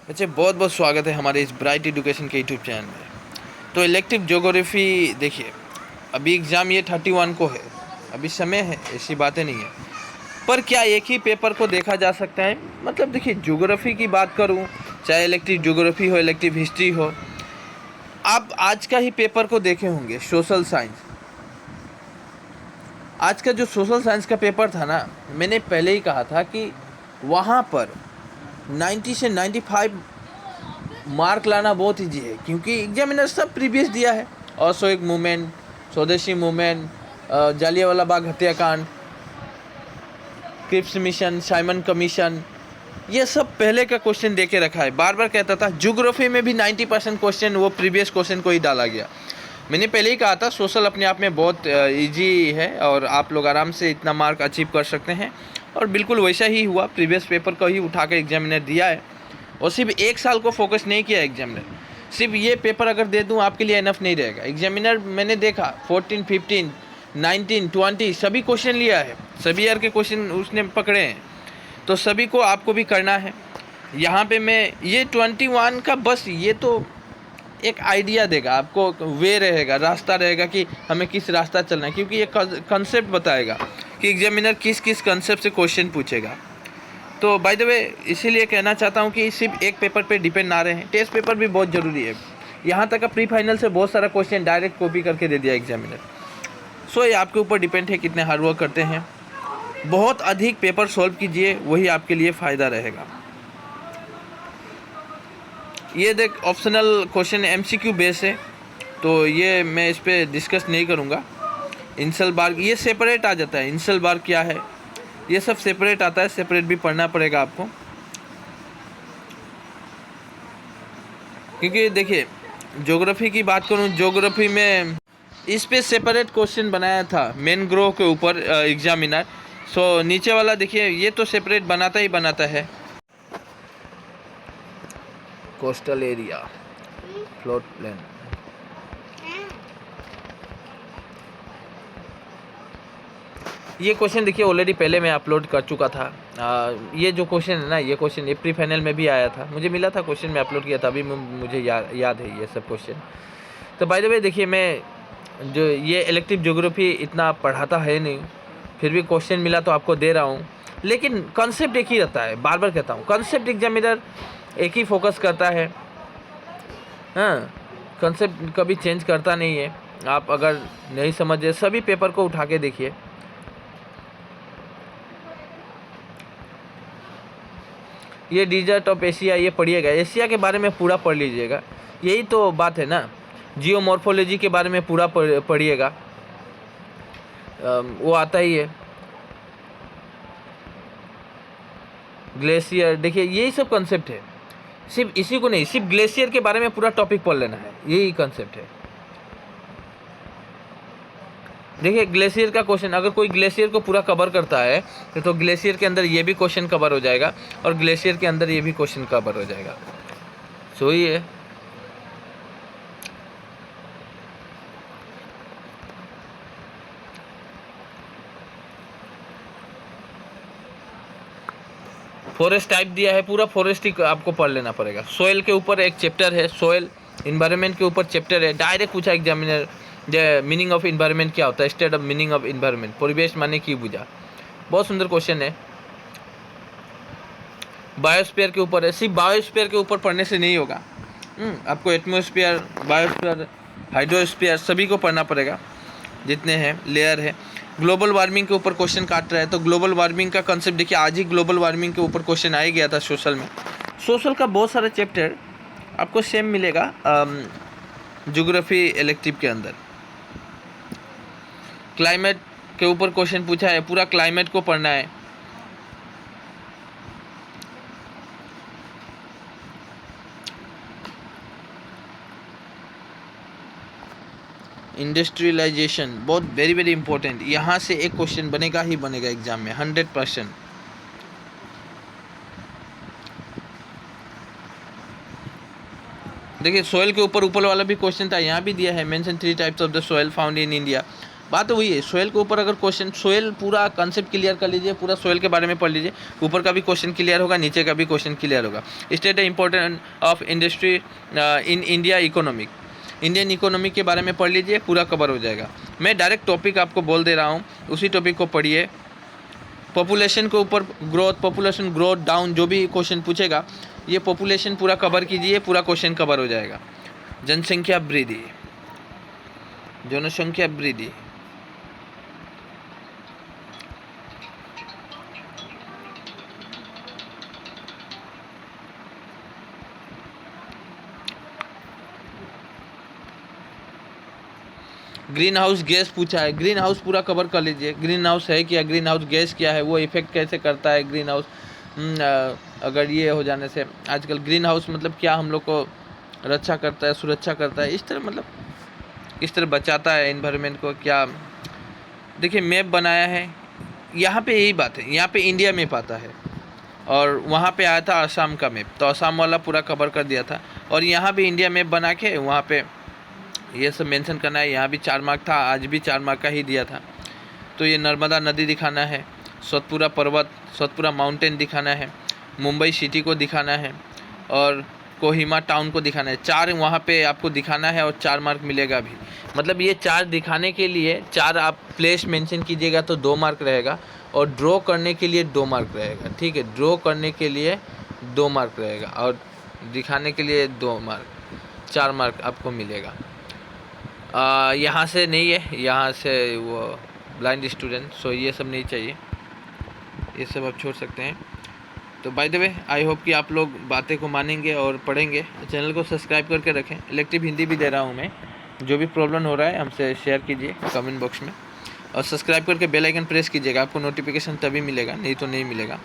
बच्चे बहुत बहुत स्वागत है हमारे इस ब्राइट एजुकेशन के यूट्यूब चैनल में। तो इलेक्टिव ज्योग्राफी देखिए, अभी एग्ज़ाम ये 31 को है, अभी समय है, ऐसी बातें नहीं है। पर क्या एक ही पेपर को देखा जा सकता है? मतलब देखिए, ज्योग्राफी की बात करूं, चाहे इलेक्टिव ज्योग्राफी हो, इलेक्टिव हिस्ट्री हो, आप आज का ही पेपर को देखे होंगे, सोशल साइंस। आज का जो सोशल साइंस का पेपर था ना, मैंने पहले ही कहा था कि वहाँ पर 90 से 95 मार्क लाना बहुत ईजी है, क्योंकि एग्जामिनर सब प्रीवियस दिया है। असहयोग मूवमेंट, स्वदेशी मूवमेंट, जालियांवाला बाग हत्याकांड, क्रिप्स मिशन, साइमन कमीशन, ये सब पहले का क्वेश्चन दे के रखा है। बार बार कहता था ज्योग्राफी में भी 90% क्वेश्चन वो प्रीवियस क्वेश्चन को ही डाला गया। मैंने पहले ही कहा था सोशल अपने आप में बहुत इजी है और आप लोग आराम से इतना मार्क अचीव कर सकते हैं, और बिल्कुल वैसा ही हुआ। प्रीवियस पेपर को ही उठा कर एग्जामिनर दिया है, और सिर्फ एक साल को फोकस नहीं किया एग्जामिनर। सिर्फ ये पेपर अगर दे दूं आपके लिए इनफ नहीं रहेगा। एग्जामिनर मैंने देखा 14, 15, 19, 20 सभी क्वेश्चन लिया है, सभी ईयर के क्वेश्चन उसने पकड़े हैं, तो सभी को आपको भी करना है। यहाँ पे मैं ये 21 का बस ये तो एक आइडिया देगा आपको, वे रहेगा, रास्ता रहेगा कि हमें किस रास्ता चलना है, क्योंकि ये कंसेप्ट बताएगा कि एग्जामिनर किस किस कंसेप्ट से क्वेश्चन पूछेगा। तो बाय द वे इसीलिए कहना चाहता हूँ कि सिर्फ एक पेपर पे डिपेंड ना रहे, टेस्ट पेपर भी बहुत ज़रूरी है। यहाँ तक प्री फाइनल से बहुत सारा क्वेश्चन डायरेक्ट कॉपी करके दे दिया एग्जामिनर। सो ये आपके ऊपर डिपेंड है कितने हार्ड वर्क करते हैं। बहुत अधिक पेपर सॉल्व कीजिए, वही आपके लिए फ़ायदा रहेगा। ये देख ऑप्शनल क्वेश्चन एमसीक्यू बेस है, तो ये मैं इस पर डिस्कस नहीं करूँगा। इंसल बार ये सेपरेट आ जाता है, इंसल बार क्या है ये सब सेपरेट आता है, सेपरेट भी पढ़ना पड़ेगा आपको। क्योंकि देखिए ज्योग्राफी की बात करूँ, ज्योग्राफी में इस पे सेपरेट क्वेश्चन बनाया था मैनग्रोव के ऊपर एग्जामिनर। सो नीचे वाला देखिए ये तो सेपरेट बनाता ही बनाता है। कोस्टल एरिया, फ्लोट प्लेन, ये क्वेश्चन देखिए ऑलरेडी पहले मैं अपलोड कर चुका था। ये जो क्वेश्चन है ना, ये क्वेश्चन ये प्री फाइनल में भी आया था, मुझे मिला था क्वेश्चन में अपलोड किया था, अभी मुझे याद है ये सब क्वेश्चन। तो बाय द वे देखिए, मैं जो ये इलेक्टिव ज्योग्राफी इतना पढ़ाता है नहीं, फिर भी क्वेश्चन मिला तो आपको दे रहा हूँ। लेकिन कंसेप्ट एक ही रहता है, बार बार कहता हूँ, कंसेप्ट एग्जामिनर एक ही फोकस करता है। हाँ, कंसेप्ट कभी चेंज करता नहीं है। आप अगर नहीं समझे, सभी पेपर को उठा के देखिए। ये डिजर्ट ऑफ एशिया ये पढ़िएगा, एशिया के बारे में पूरा पढ़ लीजिएगा, यही तो बात है ना। जियोमॉर्फोलॉजी के बारे में पूरा पढ़िएगा, वो आता ही है। ग्लेशियर देखिए, यही सब कंसेप्ट है, सिर्फ इसी को नहीं, सिर्फ ग्लेशियर के बारे में पूरा टॉपिक पढ़ लेना है, यही कंसेप्ट है। देखिए ग्लेशियर का क्वेश्चन, अगर कोई ग्लेशियर को पूरा कवर करता है तो ग्लेशियर के अंदर ये भी क्वेश्चन कवर हो जाएगा, और ग्लेशियर के अंदर ये भी क्वेश्चन कवर हो जाएगा। सो ही है। फॉरेस्ट टाइप दिया है, पूरा फॉरेस्ट ही आपको पढ़ लेना पड़ेगा। सोयल के ऊपर एक चैप्टर है, सोयल इन्वायरमेंट के ऊपर चैप्टर है। डायरेक्ट पूछा एग्जामिनर, मीनिंग ऑफ इन्वायरमेंट क्या होता है, state of meaning of environment, परिवेश माने की बुझा। बहुत सुंदर क्वेश्चन है। बायोस्फीयर के ऊपर है, सिर्फ बायोस्फीयर के ऊपर पढ़ने से नहीं होगा, आपको एटमॉस्फेयर, बायोस्फीयर, हाइड्रोस्फीयर सभी को पढ़ना पड़ेगा, जितने हैं लेयर है। ग्लोबल वार्मिंग के ऊपर क्वेश्चन काट रहा है, तो ग्लोबल वार्मिंग का कंसेप्ट देखिए, आज ही ग्लोबल वार्मिंग के ऊपर क्वेश्चन आ ही गया था सोशल में। सोशल का बहुत सारा चैप्टर आपको सेम मिलेगा ज्योग्राफी इलेक्टिव के अंदर। क्लाइमेट के ऊपर क्वेश्चन पूछा है, पूरा क्लाइमेट को पढ़ना है। इंडस्ट्रियलाइजेशन बहुत वेरी वेरी इंपॉर्टेंट, यहाँ से एक क्वेश्चन बनेगा ही बनेगा एग्जाम में 100%। देखिए सॉइल के ऊपर ऊपर वाला भी क्वेश्चन था, यहाँ भी दिया है, mention 3 types of the soil found in India. बात वही है, सोयल के ऊपर अगर क्वेश्चन, सोयल पूरा कंसेप्ट क्लियर कर लीजिए, पूरा सोयल के बारे में पढ़ लीजिए, ऊपर का भी क्वेश्चन क्लियर होगा, नीचे का भी क्वेश्चन क्लियर होगा। State important of industry in India economic, Indian economy के बारे में पढ़ लीजिए, पूरा कवर हो जाएगा। मैं डायरेक्ट टॉपिक आपको बोल दे रहा हूँ, उसी टॉपिक को पढ़िए। पॉपुलेशन के ऊपर ग्रोथ, पॉपुलेशन ग्रोथ डाउन, जो भी क्वेश्चन पूछेगा ये पॉपुलेशन पूरा कवर कीजिए, पूरा क्वेश्चन कवर हो जाएगा। जनसंख्या वृद्धि, जनसंख्या वृद्धि, ग्रीन हाउस गैस पूछा है, ग्रीन हाउस पूरा कवर कर लीजिए। ग्रीन हाउस है क्या, ग्रीन हाउस गैस क्या है, वो इफेक्ट कैसे करता है ग्रीन हाउस, अगर ये हो जाने से आजकल ग्रीन हाउस मतलब क्या हम लोग को रक्षा करता है, सुरक्षा करता है, इस तरह मतलब किस तरह बचाता है एनवायरनमेंट को, क्या। देखिए मैप बनाया है, यहाँ पे यही बात है, यहाँ पे इंडिया मैप आता है और वहाँ पे आया था असम का मैप, तो असम वाला पूरा कवर कर दिया था। और यहाँ भी इंडिया मैप बना के वहाँ पे ये सब मेंशन करना है। यहाँ भी 4 मार्क था, आज भी 4 मार्क का ही दिया था। तो ये नर्मदा नदी दिखाना है, सतपुरा पर्वत, सतपुरा माउंटेन दिखाना है, मुंबई सिटी को दिखाना है और कोहिमा टाउन को दिखाना है। 4 वहाँ पे आपको दिखाना है और 4 मार्क मिलेगा भी। मतलब ये 4 दिखाने के लिए 4 आप प्लेस मेंशन कीजिएगा तो 2 मार्क रहेगा, और ड्रॉ करने के लिए 2 मार्क रहेगा। ठीक है, ड्रॉ करने के लिए 2 मार्क रहेगा और दिखाने के लिए 2 मार्क, 4 मार्क आपको मिलेगा। यहाँ से नहीं है, यहाँ से वो ब्लाइंड स्टूडेंट, सो ये सब नहीं चाहिए, ये सब आप छोड़ सकते हैं। तो by the way I hope कि आप लोग बातें को मानेंगे और पढ़ेंगे। चैनल को सब्सक्राइब करके रखें। इलेक्टिव हिंदी भी दे रहा हूँ मैं, जो भी प्रॉब्लम हो रहा है हमसे शेयर कीजिए कमेंट बॉक्स में, और सब्सक्राइब करके बेल आइकन प्रेस कीजिएगा, आपको नोटिफिकेशन तभी मिलेगा, नहीं तो नहीं मिलेगा।